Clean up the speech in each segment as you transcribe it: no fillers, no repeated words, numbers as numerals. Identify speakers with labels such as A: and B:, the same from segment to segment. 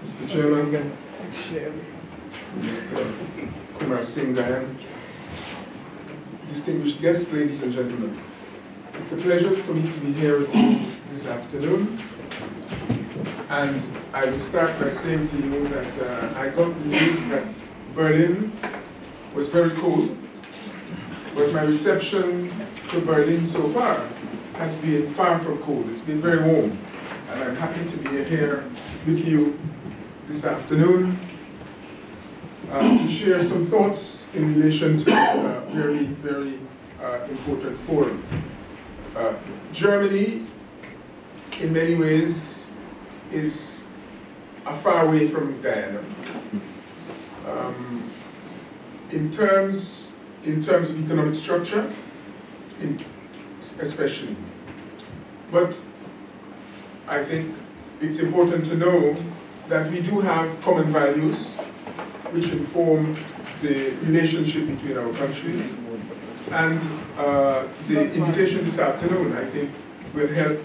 A: Mr. Chairman, Mr. Kumar Singh Guyana, distinguished guests, ladies and gentlemen. It's a pleasure for me to be here with you this afternoon. And I will start by saying to you that I got the news that Berlin was very cold, but my reception to Berlin so far has been far from cold. It's been very warm, and I'm happy to be here with you this afternoon to share some thoughts in relation to this very, very important forum. Germany, in many ways, is far away from Guyana. In terms of economic structure, especially. But I think it's important to know that we do have common values which inform the relationship between our countries. And the invitation this afternoon, I think, will help,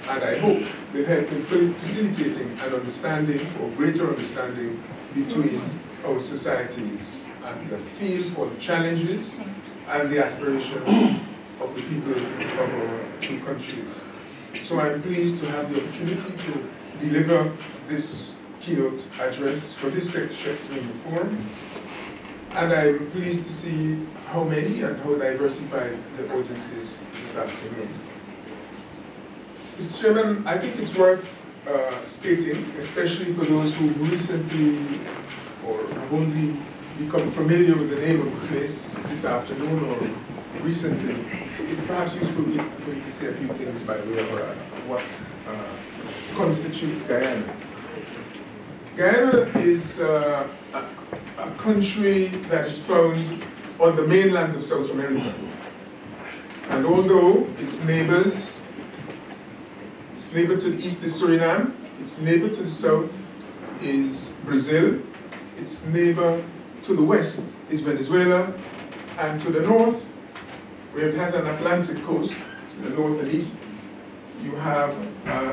A: and I hope, will help in facilitating an understanding or greater understanding between our societies and the feel for the challenges and the aspirations of the people of our two countries. So I'm pleased to have the opportunity to deliver this keynote address for this section of the forum. And I'm pleased to see how many and how diversified the audience is this afternoon. Mr. Chairman, I think it's worth stating, especially for those who recently or have only become familiar with the name of the place this afternoon or recently, it's perhaps useful for me to say a few things by way of what constitutes Guyana. Guyana is a country that is found on the mainland of South America. And although its neighbor to the east is Suriname, its neighbor to the south is Brazil, its neighbor to the west is Venezuela, and to the north, where it has an Atlantic coast, to the north and east, you have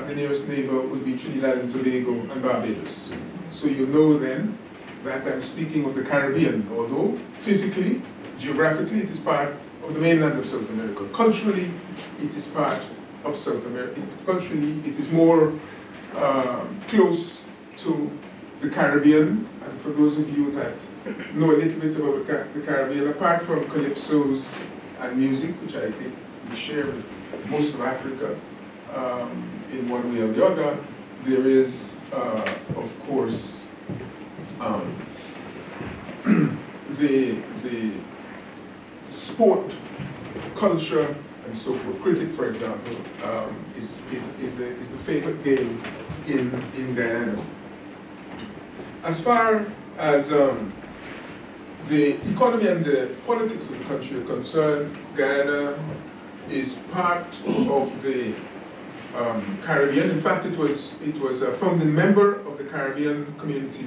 A: the nearest neighbor would be Trinidad and Tobago and Barbados. So you know then that I'm speaking of the Caribbean, although physically, geographically, it is part of the mainland of South America. Culturally, it is part of South America. Culturally, it is more close to the Caribbean. And for those of you that know a little bit about the Caribbean, apart from calypsos and music, which I think we share with most of Africa in one way or the other, there is, of course, the sport, culture, and so forth. Cricket, for example, is the favorite game in Guyana. As far as the economy and the politics of the country are concerned, Guyana is part of the Caribbean. In fact, it was a founding member of the Caribbean community,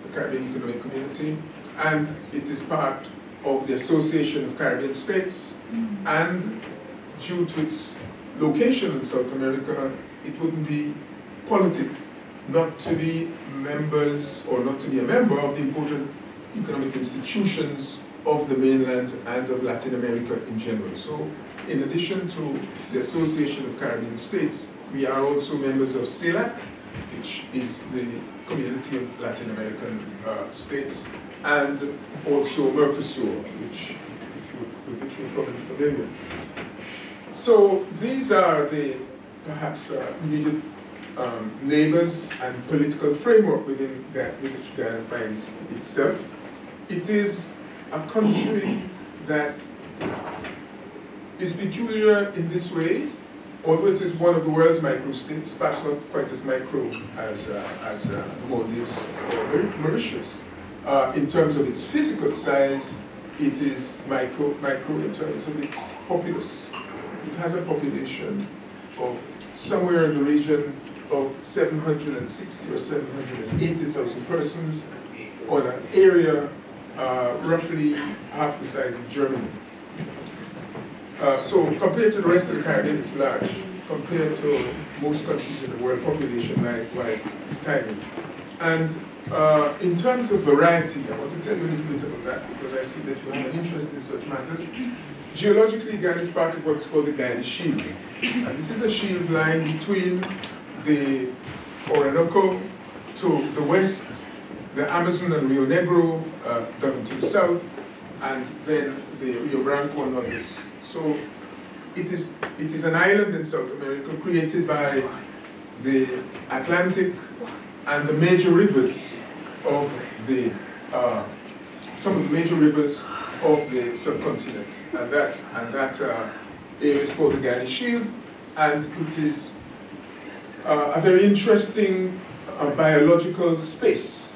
A: the Caribbean Economic Community, and it is part of the Association of Caribbean States. And due to its location in South America, it wouldn't be politic not to be members or not to be a member of the important economic institutions of the mainland and of Latin America in general. So in addition to the Association of Caribbean States, we are also members of CELAC, which is the Community of Latin American States, and also Mercosur, which you're probably familiar. So these are the perhaps immediate neighbors and political framework within which Guyana finds itself. It is a country that is peculiar in this way, although it is one of the world's micro-states, perhaps not quite as micro as Maldives or Mauritius. In terms of its physical size, it is micro in terms of its populace. It has a population of somewhere in the region of 760 or 780,000 persons on an area roughly half the size of Germany. So compared to the rest of the Caribbean, it's large. Compared to most countries in the world, population-wise, it's tiny. And in terms of variety, I want to tell you a little bit about that because I see that you have an interest in such matters. Geologically, Guyana is part of what's called the Guyana Shield. And this is a shield lying between the Orinoco to the west, the Amazon and Rio Negro down to the south, and then the Rio Branco and others. So it is an island in South America created by the Atlantic and the major rivers of the, some of the major rivers of the subcontinent. And that area is called the Guyana Shield, and it is a very interesting biological space.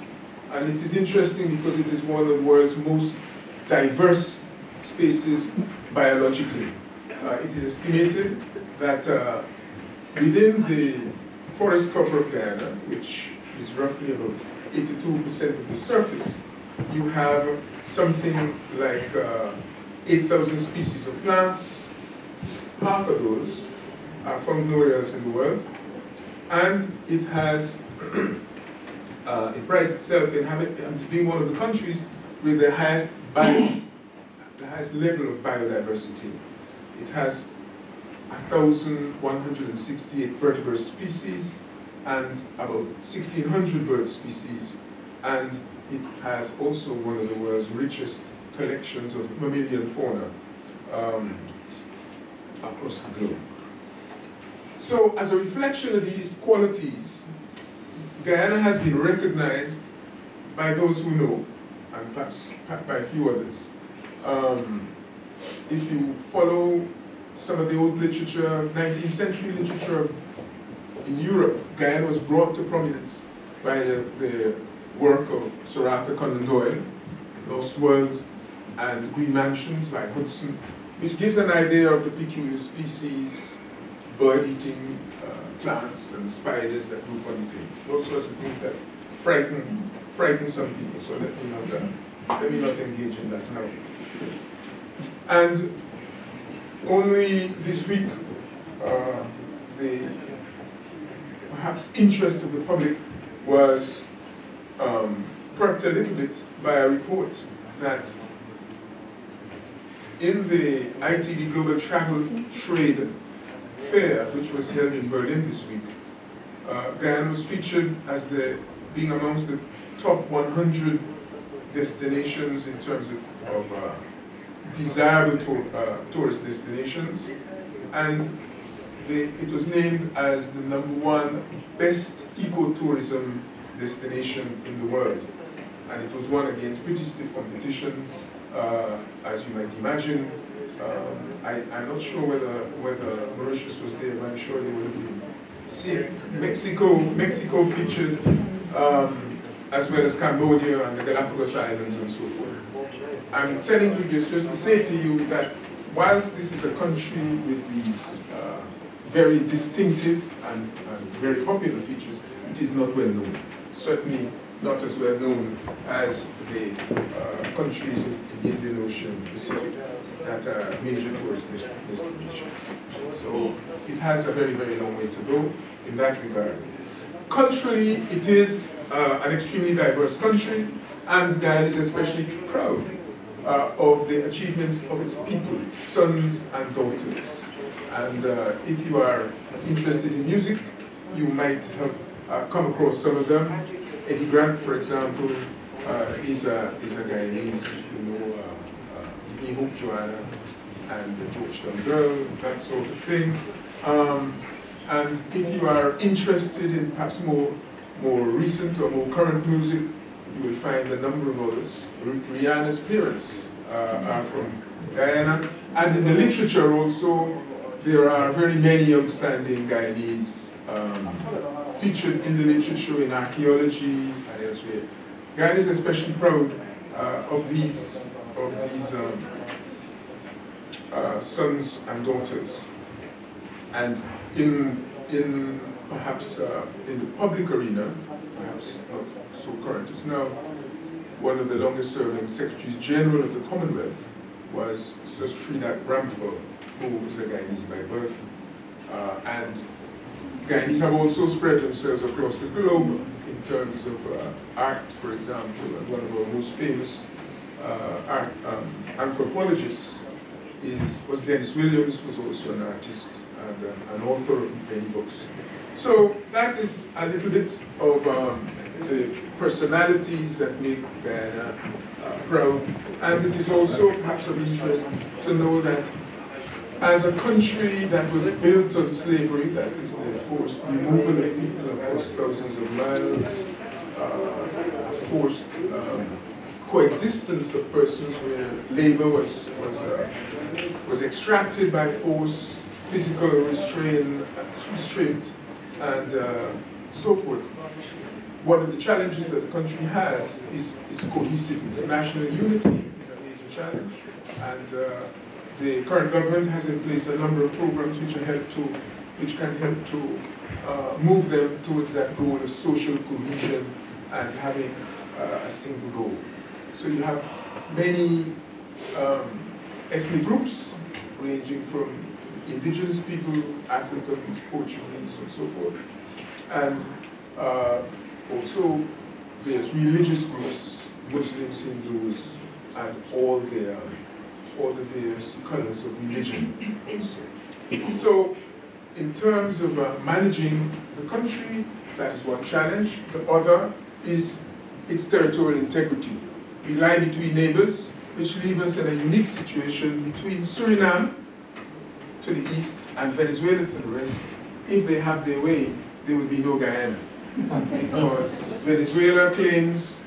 A: And it is interesting because it is one of the world's most diverse spaces biologically. It is estimated that within the forest cover of Guyana, which is roughly about 82% of the surface, you have something like 8,000 species of plants. Half of those are found nowhere else in the world. And it has, it prides itself in being one of the countries with the highest level of biodiversity. It has 1,168 vertebrate species and about 1,600 bird species, and it has also one of the world's richest collections of mammalian fauna across the globe. So, as a reflection of these qualities, Guyana has been recognized by those who know, and perhaps by a few others. If you follow some of the old literature, 19th century literature in Europe, Guyana was brought to prominence by the work of Sir Arthur Conan Doyle, Lost World, and Green Mansions by Hudson, which gives an idea of the peculiar species, bird-eating plants and spiders that do funny things. Those sorts of things that frighten some people. So let me not engage in that now. And only this week, the perhaps interest of the public was perked a little bit by a report that in the ITD Global Travel Trade Fair, which was held in Berlin this week, Guyana was featured as being amongst the top 100 destinations in terms of desirable tourist destinations, and it was named as the #1 best ecotourism destination in the world. And it was won against pretty stiff competition, as you might imagine. I'm not sure whether Mauritius was there, but I'm sure they would have been. Mexico featured, as well as Cambodia and the Galapagos Islands and so forth. I'm telling you just to say to you that whilst this is a country with these very distinctive and very popular features, it is not well known. Certainly not as well known as the countries in the Indian Ocean Pacific that are major tourist destinations. So it has a very, very long way to go in that regard. Culturally, it is an extremely diverse country, and Guyana is especially proud of the achievements of its people, its sons and daughters. And if you are interested in music, you might have come across some of them. Eddie Grant, for example, is a Guyanese, you know, Me Hope Joanna and the Georgetown Girl, that sort of thing. And if you are interested in perhaps more recent or more current music, you will find a number of others. Rihanna's parents are from Guyana. And in the literature also, there are very many outstanding Guyanese featured in the literature, in archaeology, and elsewhere. Guyana is especially proud of these sons and daughters. And in perhaps in the public arena, perhaps not so current as now, one of the longest serving Secretaries General of the Commonwealth was Sir Srinath Ramphal, who was a Guyanese by birth. And Guyanese have also spread themselves across the globe in terms of art, for example. And one of our most famous art anthropologists was Dennis Williams, who's also an artist and an author of many books. So that is a little bit of the personalities that make Guyana proud. And it is also perhaps of interest to know that as a country that was built on slavery, that is the forced removal of people across thousands of miles, a forced coexistence of persons where labor was extracted by force, physical restraint, and so forth. One of the challenges that the country has is cohesiveness. National unity is a major challenge, and the current government has in place a number of programs which can help to move them towards that goal of social cohesion and having a single goal. So you have many ethnic groups ranging from indigenous people, Africans, Portuguese, and so forth, and also there's religious groups, Muslims, Hindus, and all the various colors of religion also. So in terms of managing the country, that is one challenge. The other is its territorial integrity. We lie between neighbors, which leave us in a unique situation between Suriname to the east and Venezuela to the west. If they have their way, there will be no Guyana. Because Venezuela claims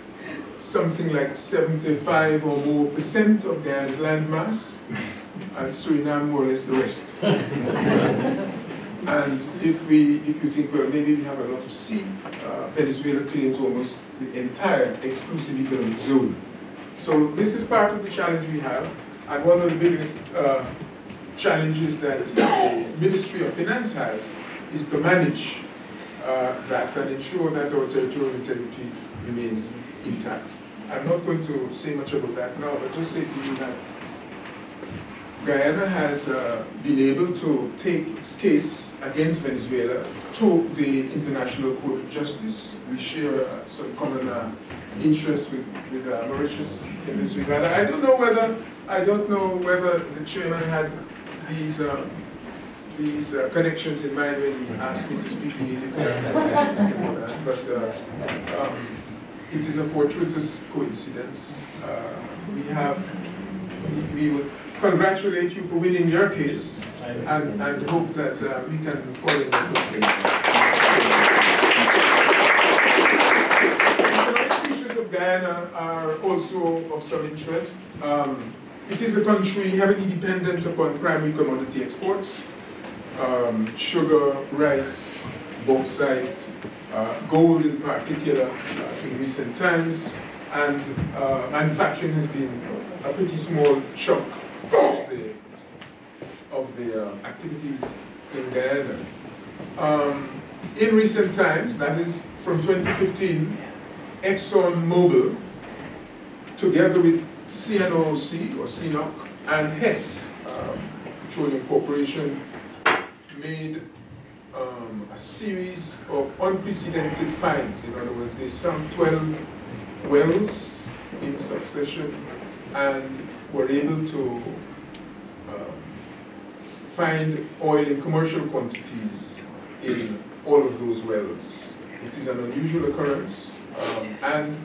A: something like 75 or more % of Guyana's landmass, and Suriname more or less the rest. And if you think, well, maybe we have a lot of sea, Venezuela claims almost the entire exclusive economic zone. So this is part of the challenge we have, and one of the biggest challenges that the Ministry of Finance has is to manage that and ensure that our territorial integrity remains intact. I'm not going to say much about that now, but just say to you that Guyana has been able to take its case against Venezuela to the International Court of Justice. We share some common interest with Mauritius in this regard. I don't know whether the chairman had these connections in mind when he asked me to speak immediately after, but it is a fortuitous coincidence. We would congratulate you for winning your case and hope that we can follow in the footsteps. The features of Guyana are also of some interest. It is a country heavily dependent upon primary commodity exports. Sugar, rice, bauxite, gold in particular in recent times, and manufacturing has been a pretty small chunk of the activities in Guyana. In recent times, that is from 2015, ExxonMobil, together with CNOOC or CNOC and Hess, Petroleum Corporation, made a series of unprecedented finds. In other words, they sunk 12 wells in succession and were able to find oil in commercial quantities in all of those wells. It is an unusual occurrence, and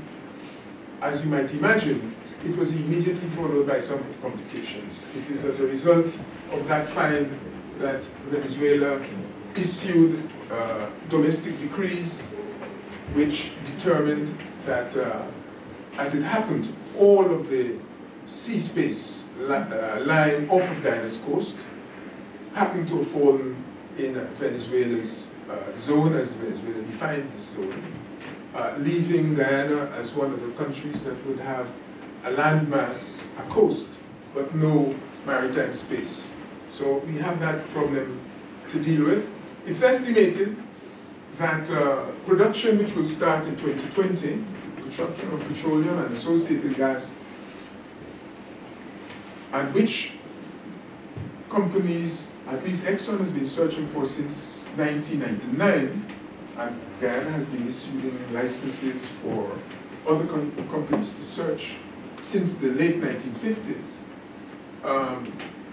A: as you might imagine, it was immediately followed by some complications. It is as a result of that find that Venezuela issued domestic decrees which determined that, as it happened, all of the sea space lying off of Guyana's coast happened to have fallen in Venezuela's zone, as Venezuela defined this zone, leaving Guyana as one of the countries that would have a landmass, a coast, but no maritime space. So we have that problem to deal with. It's estimated that production, which will start in 2020, production of petroleum and associated gas, and which companies, at least Exxon has been searching for since 1999, and Guyana has been issuing licenses for other companies to search since the late 1950s.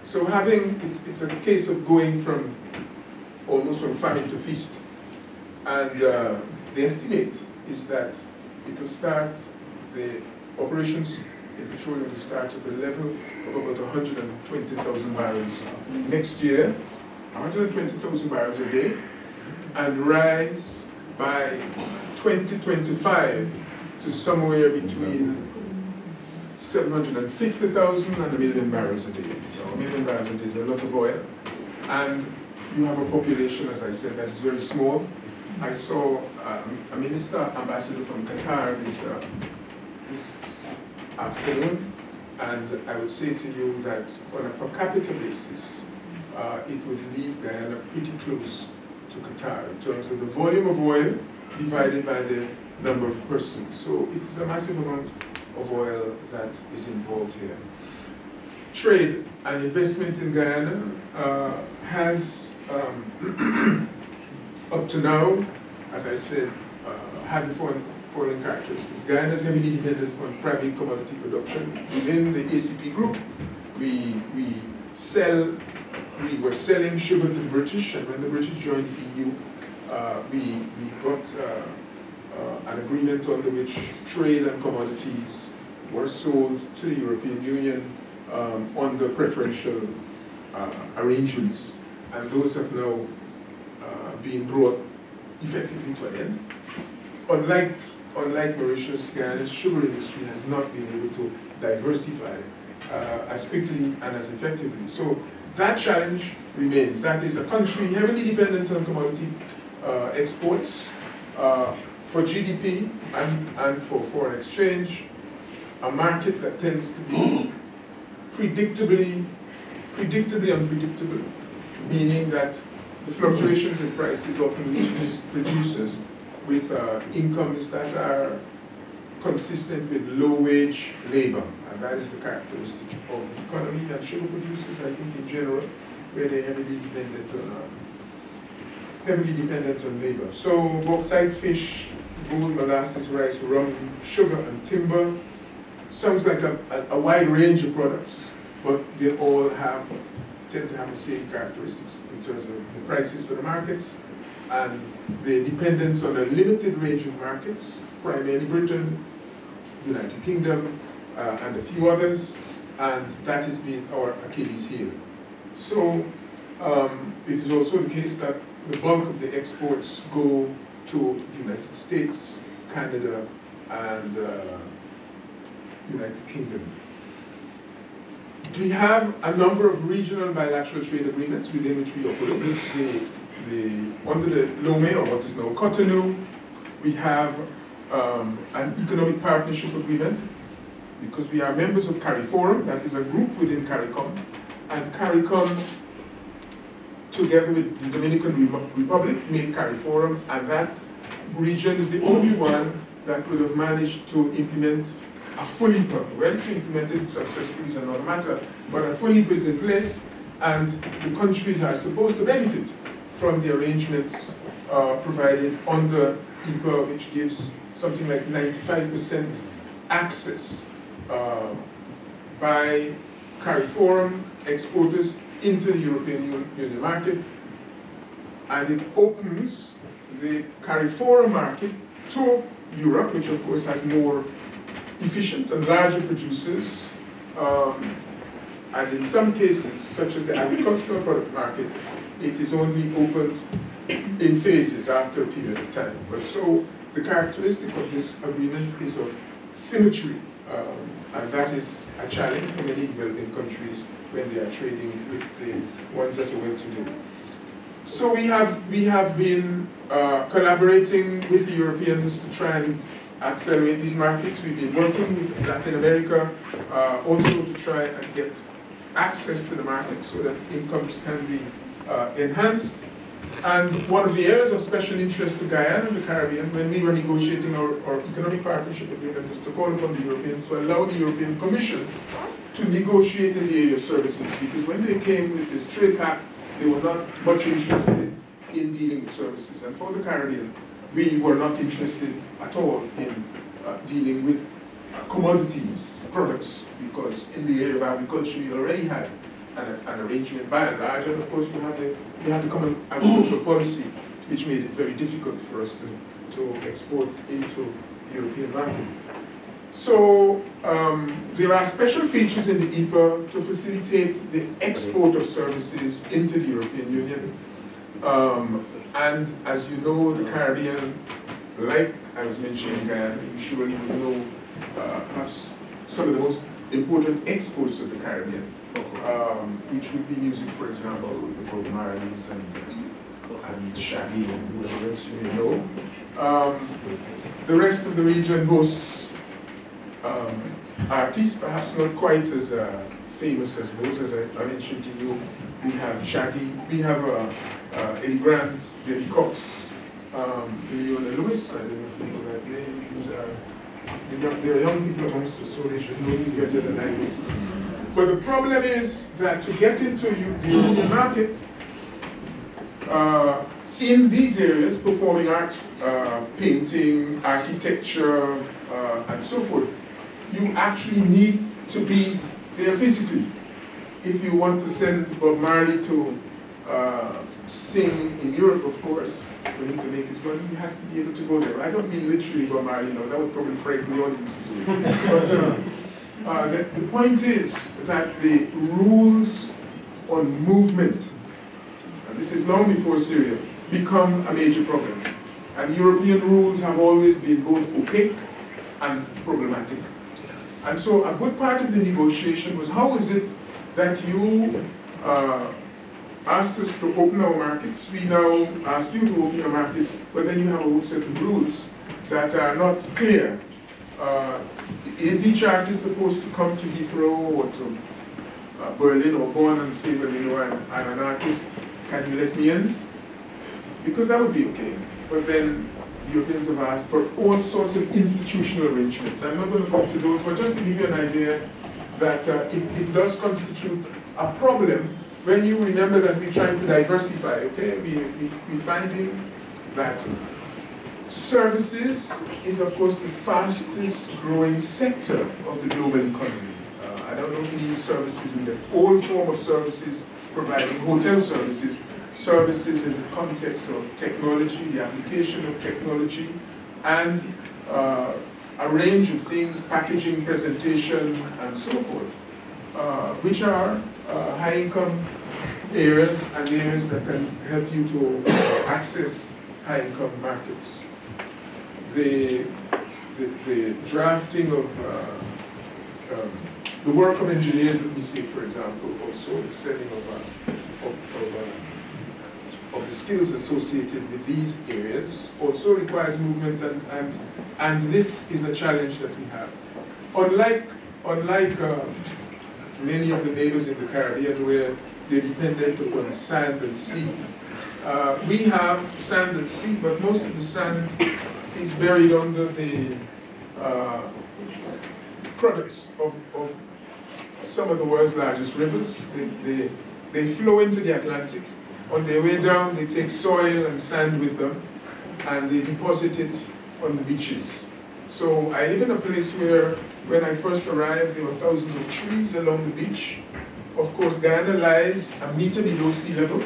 A: So it's a case of going from almost from famine to feast. And the estimate is that it will start, the operations in petroleum will start at the level of about 120,000 barrels next year, 120,000 barrels a day, and rise by 2025 to somewhere between 750,000 and 1 million barrels a day. So 1 million barrels a day is a lot of oil. And you have a population, as I said, that is very small. I saw a minister ambassador from Qatar this afternoon, and I would say to you that on a per capita basis, it would leave Guyana pretty close to Qatar in terms of the volume of oil divided by the number of persons. So it is a massive amount of oil that is involved here. Trade and investment in Guyana has, up to now, as I said, had the following characteristics. Guyana is heavily dependent on private commodity production. Within the ACP group, we were selling sugar to the British, and when the British joined the EU, we got an agreement under which trade and commodities were sold to the European Union under preferential arrangements, and those have now been brought effectively to an end. Unlike Mauritius, Guyana's sugar industry has not been able to diversify as quickly and as effectively. So that challenge remains. That is a country heavily dependent on commodity exports for GDP and for foreign exchange, a market that tends to be predictably unpredictable, meaning that the fluctuations in prices often leaves producers with incomes that are consistent with low-wage labor, and that is the characteristic of the economy and sugar producers, I think, in general, where they're heavily dependent on labor. So bauxite, fish, gold, molasses, rice, rum, sugar, and timber sounds like a wide range of products, but they all tend to have the same characteristics in terms of the prices for the markets and the dependence on a limited range of markets, primarily Britain, United Kingdom, and a few others, and that has been our Achilles heel. So it is also the case that the bulk of the exports go to the United States, Canada, and United Kingdom. We have a number of regional bilateral trade agreements within which we operate. Under the Lomé, or what is now Cotonou, we have an economic partnership agreement because we are members of CARIFORUM, that is a group within CARICOM, and CARICOM, together with the Dominican Republic, made CARIFORUM, and that region is the only one that could have managed to implement a FULIPA. Well, it's implemented successfully is another matter, but a FULIPA is in place, and the countries are supposed to benefit from the arrangements provided under IPA, which gives something like 95% access by CARIFORUM exporters into the European Union market, and it opens the CARIFORUM market to Europe, which of course has more efficient and larger producers, and in some cases, such as the agricultural product market, it is only opened in phases after a period of time. But so the characteristic of this agreement is of symmetry, and that is a challenge for many developing countries when they are trading with the ones that are well to do. So we have been collaborating with the Europeans to try and accelerate these markets. We've been working with Latin America also to try and get access to the market so that incomes can be enhanced. And one of the areas of special interest to Guyana and the Caribbean, when we were negotiating our economic partnership agreement, was to call upon the Europeans to allow the European Commission to negotiate in the area of services. Because when they came with this trade pact, they were not much interested in dealing with services. And for the Caribbean, we were not interested at all in dealing with commodities, products, because in the area of agriculture we already had an arrangement by and large, and of course we had the common agricultural policy, which made it very difficult for us to export into the European market. So there are special features in the EPA to facilitate the export of services into the European Union. And as you know, the Caribbean, like I was mentioning Guyana, you surely would know perhaps some of the most important exports of the Caribbean, which would be music, for example, the Bob Marleys and Shaggy and whoever else you may know. The rest of the region boasts artists, perhaps not quite as famous as those, as I mentioned to you. We have Shaggy, we have Eddie Grant, Billy Cox, Leona Lewis, I don't know if you know that name. There are young people amongst us, so they should know these better than I do. But the problem is that to get into the European market, in these areas, performing arts, painting, architecture, and so forth, you actually need to be there physically. If you want to send Bob Marley to sing in Europe, of course, for him to make his money, he has to be able to go there. I don't mean literally Bob Marley, no, that would probably frighten the audiences away. But the point is that the rules on movement, and this is long before Syria, become a major problem. And European rules have always been both opaque and problematic. And so a good part of the negotiation was, how is it that you asked us to open our markets, we now ask you to open your markets, but then you have a whole set of rules that are not clear. Is each artist supposed to come to Heathrow or to Berlin or Bonn and say, well, you know, I'm an artist, can you let me in? Because that would be okay. But then the Europeans have asked for all sorts of institutional arrangements. I'm not going to go into those, but just to give you an idea that it does constitute a problem when you remember that we're trying to diversify, okay? We're finding that services is, of course, the fastest growing sector of the global economy. I don't know if we use services in the old form of services, providing hotel services, services in the context of technology, the application of technology, and a range of things, packaging, presentation, and so forth, which are high-income areas and areas that can help you to access high-income markets. The drafting of the work of engineers, let me say, for example, also the setting of the skills associated with these areas also requires movement, and this is a challenge that we have. Unlike many of the neighbors in the Caribbean where they're dependent upon sand and sea, we have sand and sea, but most of the sand is buried under the products of some of the world's largest rivers. They flow into the Atlantic. On their way down, they take soil and sand with them, and they deposit it on the beaches. So I live in a place where, when I first arrived, there were thousands of trees along the beach. Of course, Guyana lies a meter below sea level.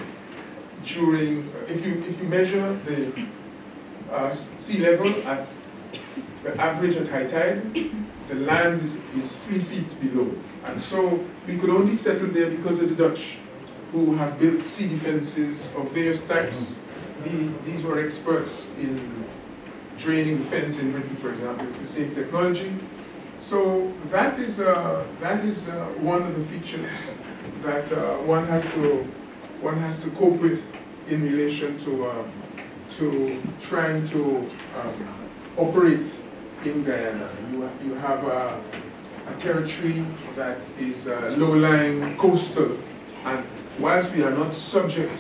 A: During, if you measure the sea level at the average at high tide, the land is 3 feet below. And so we could only settle there because of the Dutch, who have built sea defenses of various types. These were experts in draining the fens in Britain, for example. It's the same technology. So that is one of the features that one has to cope with in relation to trying to operate in Guyana. You have a territory that is low-lying, coastal, and whilst we are not subject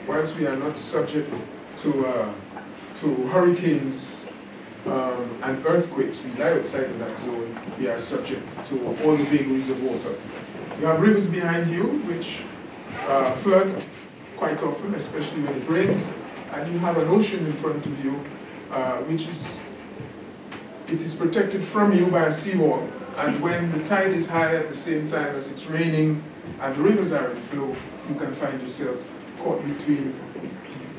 A: to hurricanes and earthquakes, we lie outside of that zone. We are subject to all the vagaries of water. You have rivers behind you which flood quite often, especially when it rains, and you have an ocean in front of you, it is protected from you by a seawall, and when the tide is high at the same time as it's raining and the rivers are in flow, you can find yourself caught between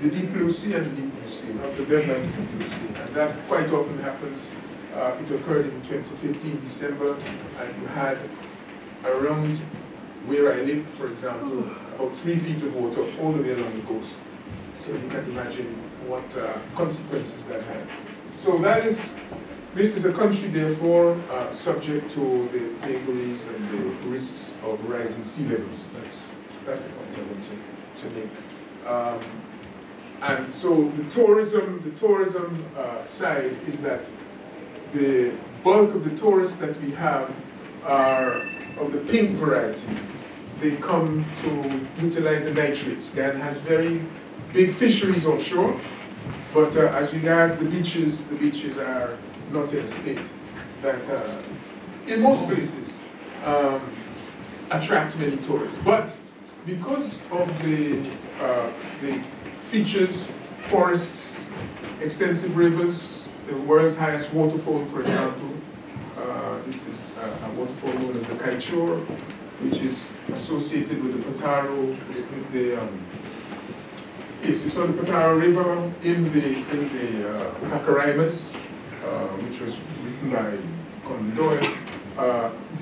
A: the deep blue sea and the deep blue sea, not the dead and deep blue sea. And that quite often happens. It occurred in 2015, December, and you had around where I live, for example, about 3 feet of water all the way along the coast. So you can imagine what consequences that has. So this is a country, therefore, subject to the vagaries and the risks of rising sea levels. That's the point I want to make. And so the tourism side is that the bulk of the tourists that we have are of the pink variety. They come to utilize the nitrates. Guyana has very big fisheries offshore, but as regards the beaches are not in a state that, in most places, attract many tourists. But because of the features, forests, extensive rivers, the world's highest waterfall, for example, this is a waterfall known as the Kaichor, which is associated with the Pataro, it's on the Pataro River in the Pacaraimos, which was written by Conan Doyle.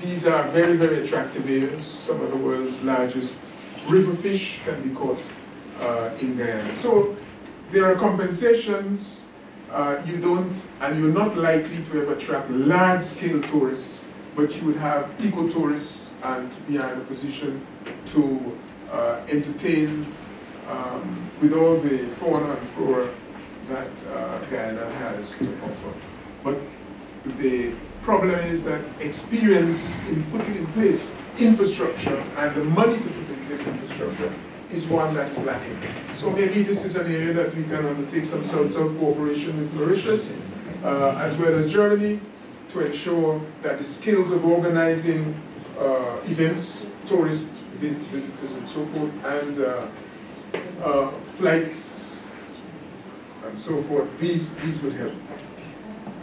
A: These are very, very attractive areas. Some of the world's largest river fish can be caught in Guyana. So there are compensations. You're not likely to ever attract large-scale tourists, but you would have eco-tourists and be in a position to entertain with all the fauna and flora that Guyana has to offer. But the problem is that experience in putting in place infrastructure and the money to put in place infrastructure is one that is lacking. So maybe this is an area that we can undertake some South-South cooperation with Mauritius, as well as Germany, to ensure that the skills of organizing events, tourist visitors and so forth, and flights and so forth, these would help.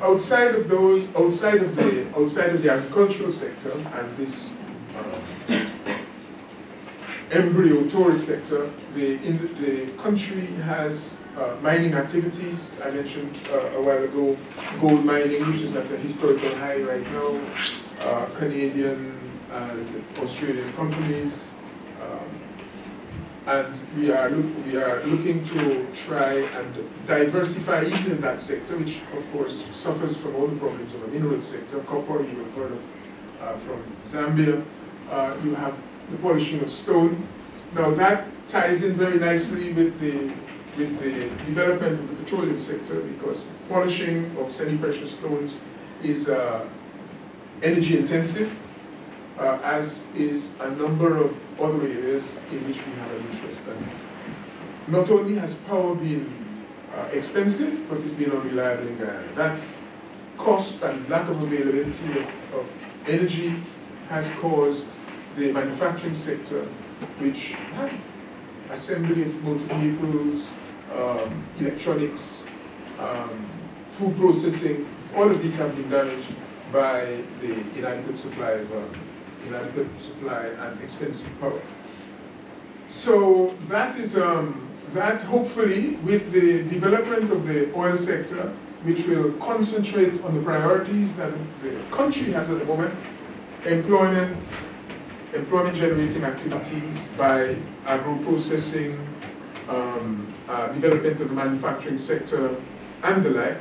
A: Outside of the agricultural sector and this embryo tourist sector, the country has mining activities. I mentioned a while ago gold mining, which is at a historical high right now. Canadian and Australian companies, and we are looking to try and diversify even in that sector, which of course suffers from all the problems of the mineral sector. Copper, you have heard of from Zambia. You have the polishing of stone. Now that ties in very nicely with the development of the petroleum sector, because polishing of semi-precious stones is energy intensive, as is a number of other areas in which we have an interest. And not only has power been expensive, but it's been unreliable in Guyana. That cost and lack of availability of energy has caused the manufacturing sector, which had assembly of motor vehicles, electronics, food processing, all of these have been damaged by the inadequate supply and expensive power. So that is that hopefully with the development of the oil sector, which will concentrate on the priorities that the country has at the moment, employment generating activities by agro-processing, development of the manufacturing sector and the like,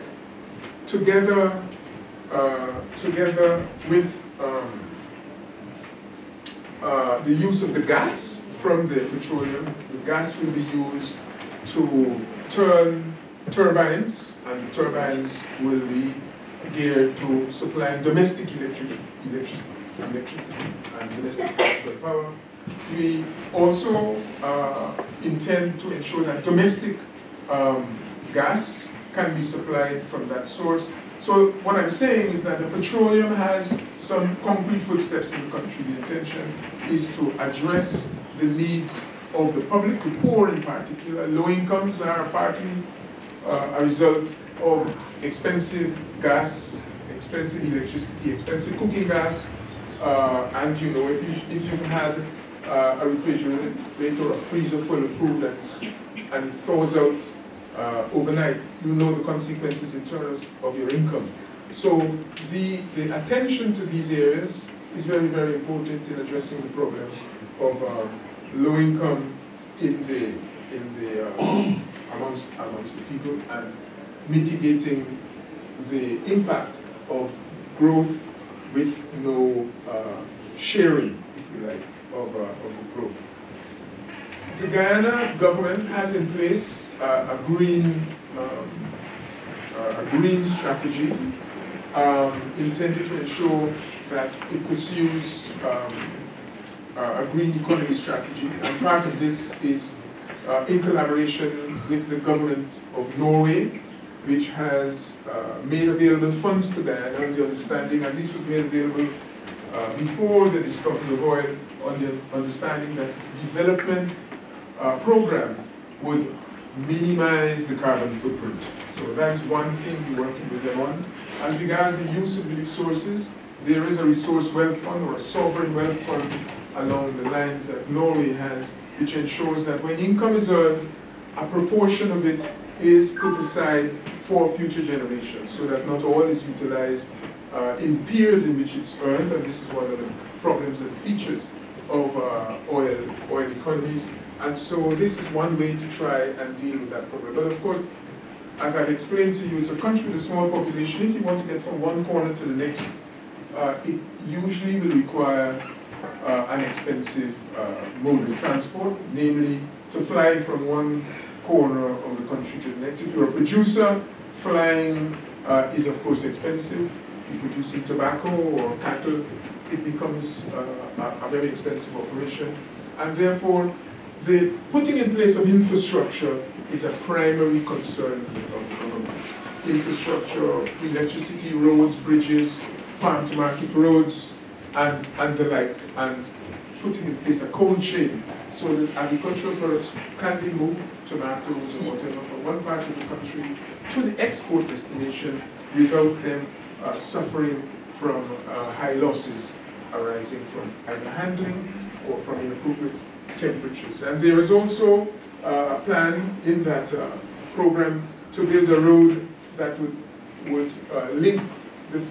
A: together with the use of the gas from the petroleum. The gas will be used to turn turbines, and the turbines will be geared to supplying domestic electricity and domestic power. We also intend to ensure that domestic gas can be supplied from that source. So what I'm saying is that the petroleum has some concrete footsteps in the country. The intention is to address the needs of the public, the poor in particular. Low incomes are partly a result of expensive gas, expensive electricity, expensive cooking gas, and you know, if you've had a refrigerator or a freezer full of food and it thaws out overnight, you know the consequences in terms of your income. So the attention to these areas is very, very important in addressing the problem of low income amongst the people, and mitigating the impact of growth with no sharing, if you like, of growth. The Guyana government has in place a green strategy intended to ensure that it pursues a green economy strategy, and part of this is in collaboration with the government of Norway, which has made available funds to Guyana on the understanding, and this was made available before the discovery of oil, on the understanding that its development program would minimize the carbon footprint. So that is one thing we're working with them on. As regards the use of the resources, there is a resource wealth fund or a sovereign wealth fund along the lines that Norway has, which ensures that when income is earned, a proportion of it is put aside for future generations, so that not all is utilized in the period in which it's earned, and this is one of the problems and features of oil economies. And so this is one way to try and deal with that problem. But of course, as I've explained to you, it's a country with a small population. If you want to get from one corner to the next, it usually will require an expensive mode of transport, namely to fly from one corner of the country to the next. If you're a producer, flying is of course expensive. If you're producing tobacco or cattle, it becomes a very expensive operation. And therefore, the putting in place of infrastructure is a primary concern of the government. Infrastructure, electricity, roads, bridges, farm-to-market roads, and the like, and putting in place a cold chain so that agricultural products can be moved, tomatoes or whatever, from one part of the country to the export destination without them suffering from high losses arising from either handling or from inappropriate temperatures. And there is also a plan in that program to build a road that would link the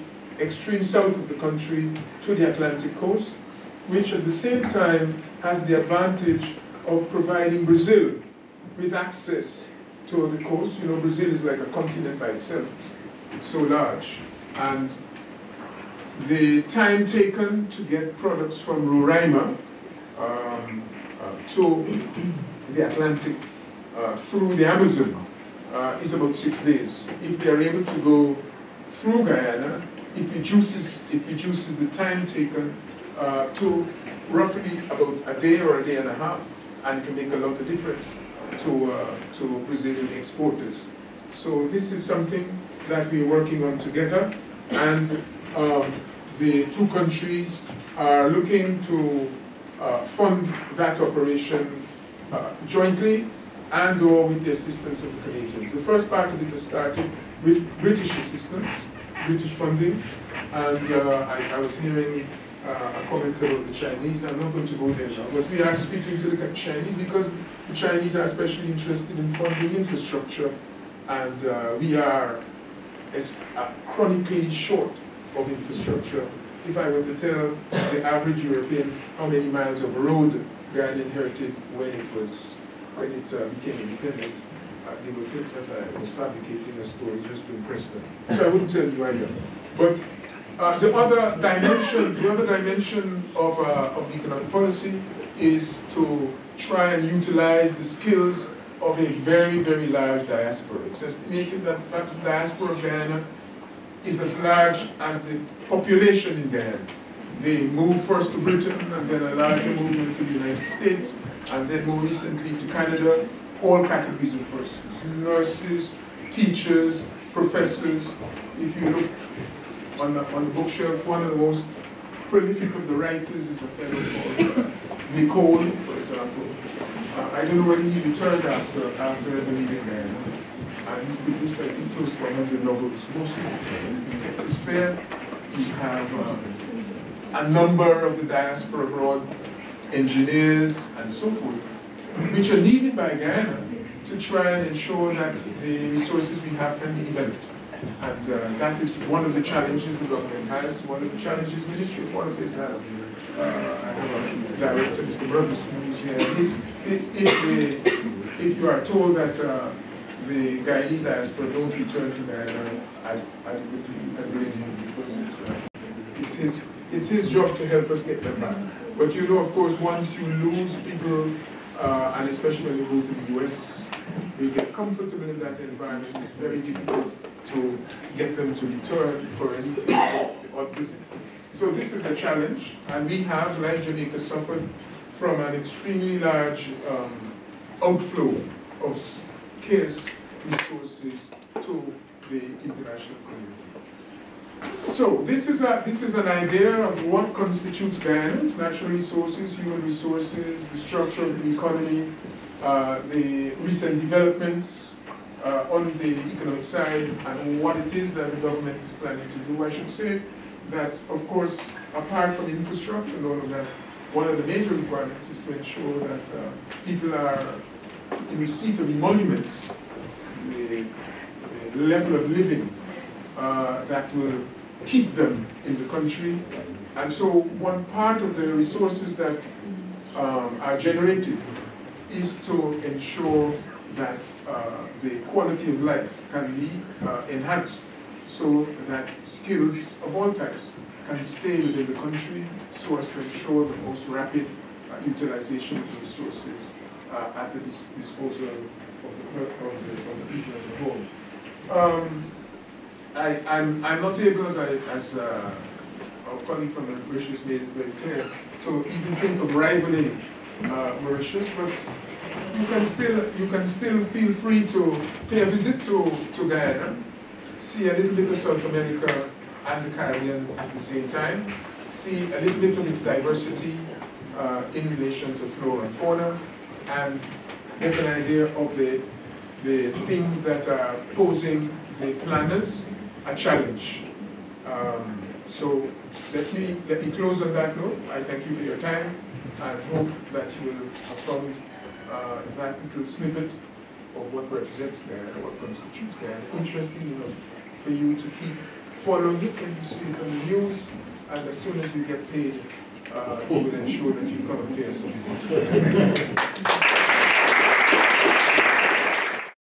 A: extreme south of the country to the Atlantic coast, which at the same time has the advantage of providing Brazil with access to the coast. You know, Brazil is like a continent by itself. It's so large. And the time taken to get products from Roraima to the Atlantic through the Amazon is about 6 days. If they are able to go through Guyana, it reduces the time taken to roughly about a day or a day and a half, and it can make a lot of difference to Brazilian exporters. So this is something that we're working on together, and the two countries are looking to fund that operation jointly and or with the assistance of the Canadians. The first part of it was started with British assistance, British funding, and I was hearing a comment about the Chinese. I'm not going to go there now, but we are speaking to the Chinese because the Chinese are especially interested in funding infrastructure, and we are chronically short of infrastructure. If I were to tell the average European how many miles of road Guyana inherited when it became independent, they would think that I was fabricating a story just to impress them. So I wouldn't tell you either. But the other dimension of economic policy is to try and utilize the skills of a very, very large diaspora. It's estimated that the diaspora of Guyana is as large as the population in Guyana. They moved first to Britain, and then a larger movement to the United States, and then more recently to Canada. All categories of persons: nurses, teachers, professors. If you look on the bookshelf, one of the most prolific of the writers is a fellow called Nicole, for example. I don't know when he returned after leaving Guyana. And he's produced, I think, close to 100 novels, mostly detective fair. We have a number of the diaspora abroad, engineers, and so forth, which are needed by Guyana to try and ensure that the resources we have can be developed. And that is one of the challenges the government has, one of the challenges the Ministry of Foreign Affairs has. I have a director, Mr. Brothers, who's here. If you are told that the Guyanese diaspora don't return to Guyana, I blame him, because it's his job to help us get them back. But you know, of course, once you lose people, and especially when you go to the US, they get comfortable in that environment. It's very difficult to get them to return for anything or visit. So this is a challenge, and we have, like Jamaica, suffered from an extremely large outflow of scarce resources to the international community. So this is an idea of what constitutes Guyana: its natural resources, human resources, the structure of the economy, the recent developments on the economic side, and what it is that the government is planning to do. I should say that, of course, apart from infrastructure and all of that, one of the major requirements is to ensure that people are in receipt of emoluments, the level of living that will keep them in the country. And so one part of the resources that are generated is to ensure that the quality of life can be enhanced, so that skills of all types can stay within the country, so as to ensure the most rapid utilization of the resources at the disposal of the people as a whole. I'm not able, as our colleague from Mauritius made it very clear, to even think of rivaling Mauritius, but you can still feel free to pay a visit to Guyana, see a little bit of South America and the Caribbean at the same time, see a little bit of its diversity in relation to flora and fauna, and get an idea of the things that are posing the planners a challenge. So let me close on that note. I thank you for your time, and hope that you will have found that little snippet of what represents Guyana, what constitutes Guyana, interesting enough for you to keep following it when you see it on the news, and as soon as you get paid, you will ensure that you come and pay us a visit.